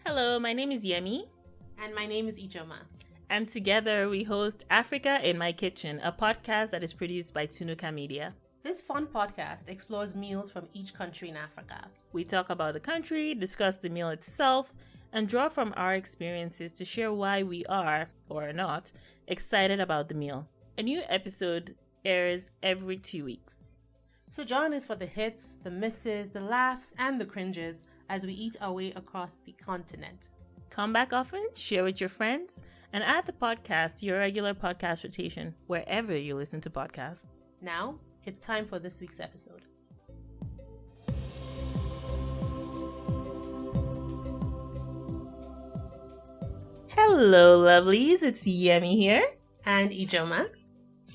Hello, my name is Yemi. And my name is Ijoma. And together we host Africa in My Kitchen, a podcast that is produced by Tunuka Media. This fun podcast explores meals from each country in Africa. We talk about the country, discuss the meal itself, and draw from our experiences to share why we are, or are not, excited about the meal. A new episode airs every 2 weeks. So join us for the hits, the misses, the laughs, and the cringes as we eat our way across the continent. Come back often, share with your friends, and add the podcast to your regular podcast rotation wherever you listen to podcasts. Now, it's time for this week's episode. Hello, lovelies. It's Yemi here. And Ijoma.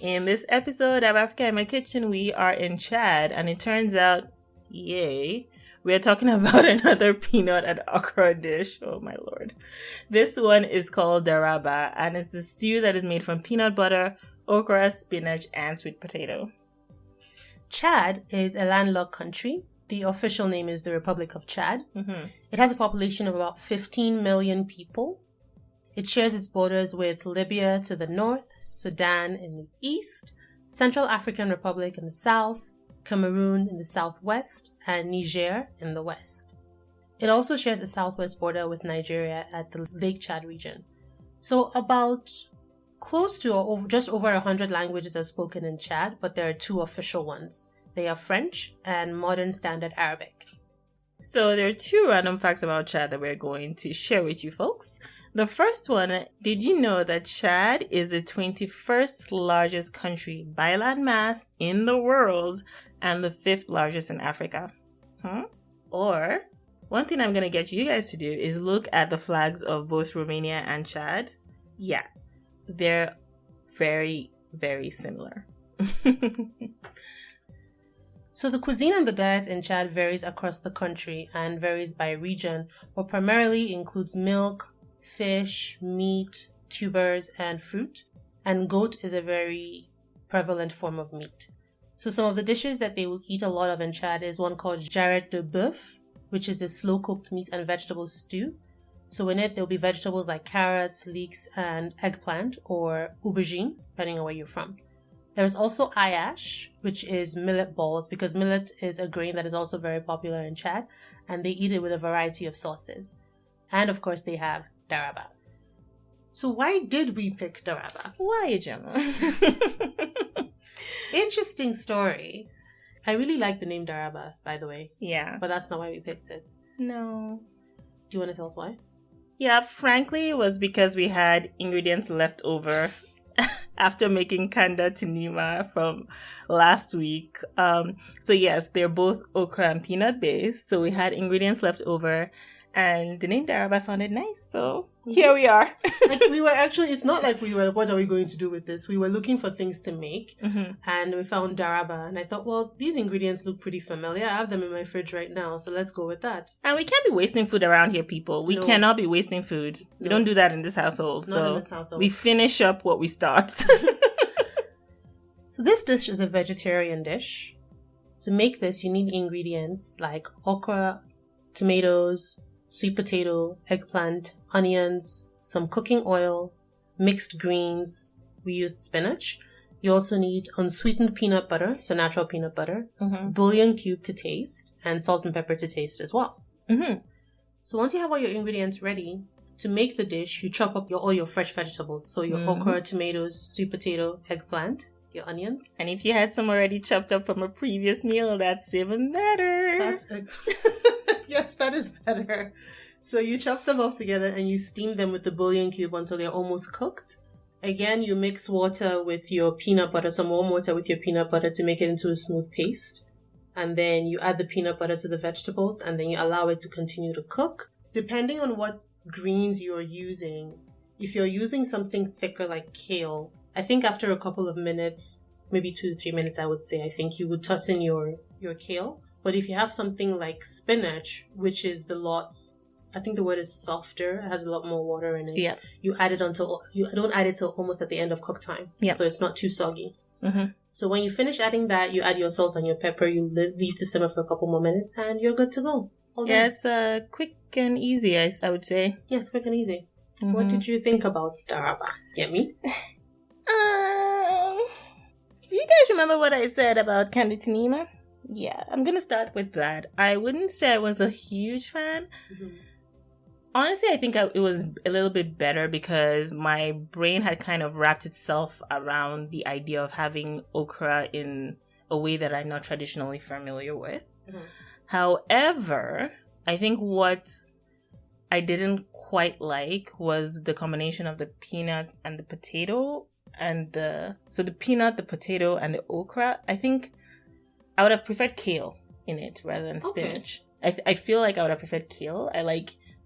In this episode of Africa in My Kitchen, we are in Chad, and it turns out, yay, we are talking about another peanut and okra dish. Oh my lord. This one is called Daraba, and it's a stew that is made from peanut butter, okra, spinach, and sweet potato. Chad is a landlocked country. The official name is the Republic of Chad. It has a population of about 15 million people. It shares its borders with Libya to the north, Sudan in the east, Central African Republic in the south, Cameroon in the southwest, and Niger in the west. It also shares a southwest border with Nigeria at the Lake Chad region. So about close to or just over 100 languages are spoken in Chad, but there are two official ones. They are French and Modern Standard Arabic. So there are two random facts about Chad that we're going to share with you folks. The first one, did you know that Chad is the 21st largest country by land mass in the world and the 5th largest in Africa? Or, one thing I'm going to get you guys to do is look at the flags of both Romania and Chad. Yeah, they're very, very similar. So the cuisine and the diet in Chad varies across the country and varies by region, but primarily includes milk, fish, meat, tubers, and fruit. And goat is a very prevalent form of meat. So some of the dishes that they will eat a lot of in Chad is one called jarret de bœuf, which is a slow-cooked meat and vegetable stew. So in it, there'll be vegetables like carrots, leeks, and eggplant, or aubergine, depending on where you're from. There's also ayash, which is millet balls, because millet is a grain that is also very popular in Chad, and they eat it with a variety of sauces. And of course, they have daraba. So why did we pick daraba? Why, Gemma? Interesting story. I really like the name Daraba, by the way. Yeah. But that's not why we picked it. No. Do you want to tell us why? Yeah, frankly, it was because we had ingredients left over after making kanda tinima from last week. So yes, they're both okra and peanut based. So we had ingredients left over. And the name Daraba sounded nice, so here we are. Like we were actually, it's not like we were, what are we going to do with this? We were looking for things to make, and we found Daraba. And I thought, well, these ingredients look pretty familiar. I have them in my fridge right now, so let's go with that. And we can't be wasting food around here, people. We cannot be wasting food. We don't do that in this household. Not in this household. We finish up what we start. So this dish is a vegetarian dish. To make this, you need ingredients like okra, tomatoes, sweet potato, eggplant, onions, some cooking oil, mixed greens. We used spinach. You also need unsweetened peanut butter, so natural peanut butter, bouillon cube to taste, and salt and pepper to taste as well. So once you have all your ingredients ready, to make the dish, you chop up all your fresh vegetables. So your okra, tomatoes, sweet potato, eggplant, your onions. And if you had some already chopped up from a previous meal, that's even better. Yes, that is better. So you chop them all together and you steam them with the bouillon cube until they're almost cooked. Again, you mix water with your peanut butter, some warm water with your peanut butter to make it into a smooth paste. And then you add the peanut butter to the vegetables and then you allow it to continue to cook. Depending on what greens you're using, if you're using something thicker like kale, I think after a couple of minutes, maybe 2 to 3 minutes, I would say, I think you would toss in your kale. But if you have something like spinach, which is a lot, I think the word is softer, it has a lot more water in it. Yeah. You don't add it till almost at the end of cook time. Yeah. So it's not too soggy. So when you finish adding that, you add your salt and your pepper, you leave to simmer for a couple more minutes and you're good to go. All Yeah, done. it's quick and easy, I would say. Yes, quick and easy. What did you think about Daraba? Get me? Do you guys remember what I said about Candy Tanima? Yeah, I'm gonna start with that. I wouldn't say I was a huge fan. Mm-hmm. Honestly, I think it was a little bit better because my brain had kind of wrapped itself around the idea of having okra in a way that I'm not traditionally familiar with. Mm-hmm. However, I think what I didn't quite like was the combination of the peanuts and the potato and the peanut, the potato, and the okra. I think I would have preferred kale in it rather than spinach. I feel like I would have preferred kale.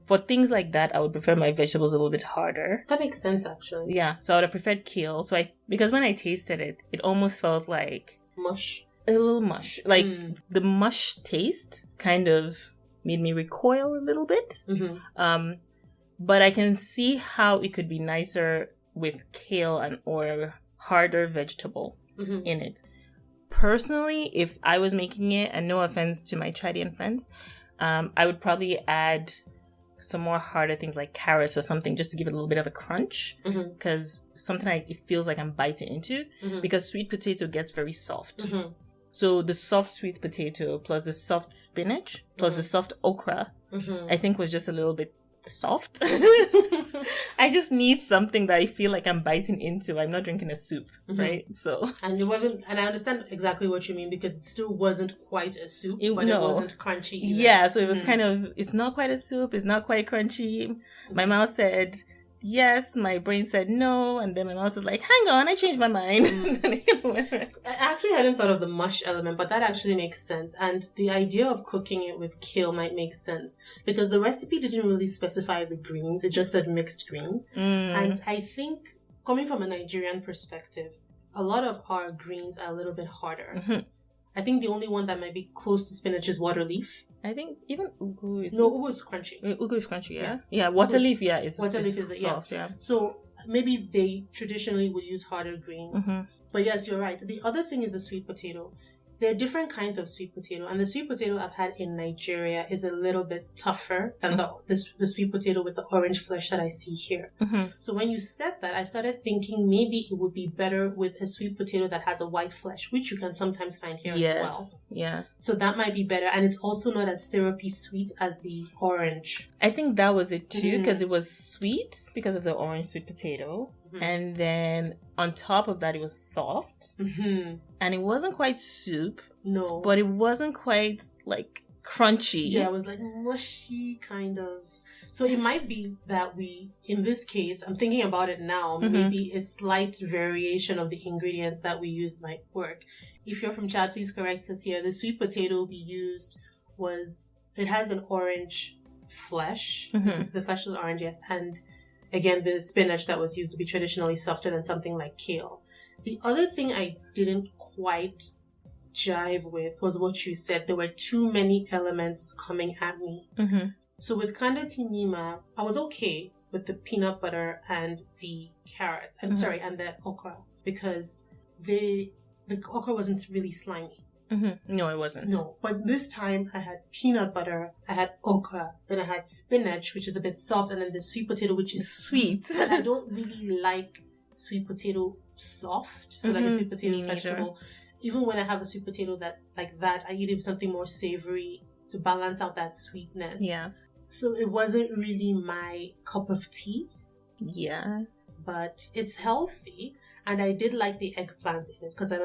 For things like that, I would prefer my vegetables a little bit harder. That makes sense, actually. Yeah, so I would have preferred kale. Because when I tasted it, it almost felt like Mush. a little mush. Like the mush taste kind of made me recoil a little bit. Mm-hmm. But I can see how it could be nicer with kale or harder vegetable in it. Personally, if I was making it, and no offense to my Chadian friends, I would probably add some more harder things like carrots or something just to give it a little bit of a crunch, because it feels like I'm biting into, because sweet potato gets very soft. So the soft sweet potato plus the soft spinach plus the soft okra, I think was just a little bit soft. I just need something that I feel like I'm biting into. I'm not drinking a soup, right? So and it wasn't, and I understand exactly what you mean, because it still wasn't quite a soup, but no. it wasn't crunchy either. Yeah, so it was kind of, it's not quite a soup, it's not quite crunchy. My mouth said yes, my brain said no, and then my mouth was like, hang on, I changed my mind. I actually hadn't thought of the mush element, but that actually makes sense. And the idea of cooking it with kale might make sense, because the recipe didn't really specify the greens, it just said mixed greens. And I think, coming from a Nigerian perspective, a lot of our greens are a little bit harder. I think the only one that might be close to spinach is water leaf. I think even ugu is... No, ugu is crunchy. Ugu is crunchy, yeah? Yeah, water leaf, yeah. Water leaf is soft, yeah. So maybe they traditionally would use harder greens. But yes, you're right. The other thing is the sweet potato. There are different kinds of sweet potato, and the sweet potato I've had in Nigeria is a little bit tougher than the sweet potato with the orange flesh that I see here. So when you said that, I started thinking maybe it would be better with a sweet potato that has a white flesh, which you can sometimes find here as well. Yeah. So that might be better, and it's also not as syrupy sweet as the orange. I think that was it too, because it was sweet because of the orange sweet potato. And then on top of that, it was soft. And it wasn't quite soup. No. But it wasn't quite like crunchy. Yeah, it was like mushy kind of. So it might be that in this case, I'm thinking about it now, maybe a slight variation of the ingredients that we used might work. If you're from Chad, please correct us here. The sweet potato we used it has an orange flesh. The flesh is orange, yes. And again, the spinach that was used to be traditionally softer than something like kale. The other thing I didn't quite jive with was what you said. There were too many elements coming at me. So with Kanda Tinima, I was okay with the peanut butter and the carrot, and the okra, because the okra wasn't really slimy. No, it wasn't. No, but this time I had peanut butter, I had okra, then I had spinach, which is a bit soft, and then the sweet potato, which is sweet. And I don't really like sweet potato soft, so like a sweet potato vegetable. Even when I have a sweet potato like that, I eat it with something more savory to balance out that sweetness. Yeah. So it wasn't really my cup of tea. Yeah. But it's healthy. And I did like the eggplant in it, because I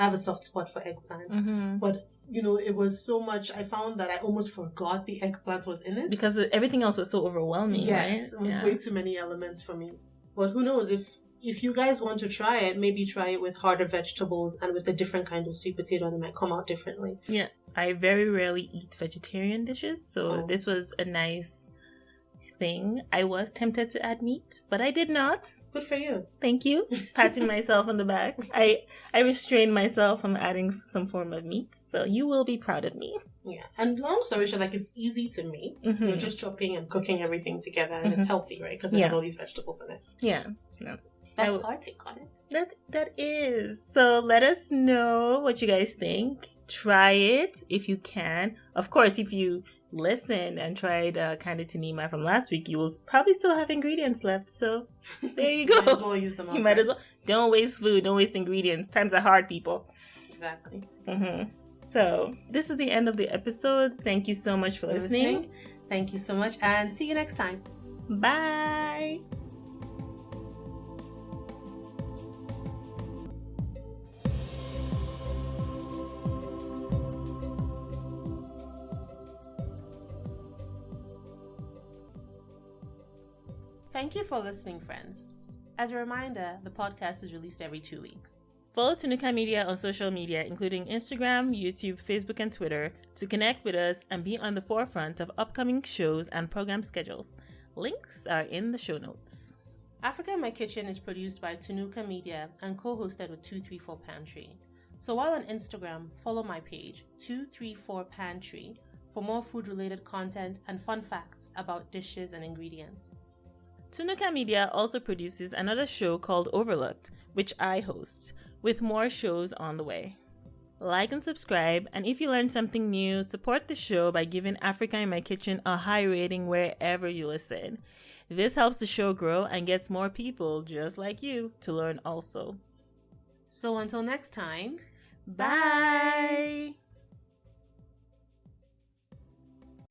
have a soft spot for eggplant. But, it was so much, I found that I almost forgot the eggplant was in it. Because everything else was so overwhelming, yes, right? It was way too many elements for me. But who knows, if you guys want to try it, maybe try it with harder vegetables and with a different kind of sweet potato, and it might come out differently. Yeah, I very rarely eat vegetarian dishes, so this was a nice thing. I was tempted to add meat, but I did not. Good for you. Thank you. Patting myself on the back. I restrained myself from adding some form of meat, so you will be proud of me. Yeah, and long story short, it's easy to make. You're just chopping and cooking everything together, and it's healthy, right? Because it has all these vegetables in it. Yeah. That's our take on it. That is. So let us know what you guys think. Try it if you can. Of course, if you listen and tried Candy Tanima from last week, you will probably still have ingredients left. So there you go. You might as well use them all. You might as well. Don't waste food. Don't waste ingredients. Times are hard, people. Exactly. So this is the end of the episode. Thank you so much for listening. Thank you so much, and see you next time. Bye. Thank you for listening, friends. As a reminder, the podcast is released every 2 weeks. Follow Tunuka Media on social media, including Instagram, YouTube, Facebook, and Twitter, to connect with us and be on the forefront of upcoming shows and program schedules. Links are in the show notes. Africa in My Kitchen is produced by Tunuka Media and co-hosted with 234 Pantry. So while on Instagram, follow my page, 234 Pantry, for more food-related content and fun facts about dishes and ingredients. Tunuka Media also produces another show called Overlooked, which I host, with more shows on the way. Like and subscribe, and if you learn something new, support the show by giving Africa in My Kitchen a high rating wherever you listen. This helps the show grow and gets more people just like you to learn also. So until next time, Bye!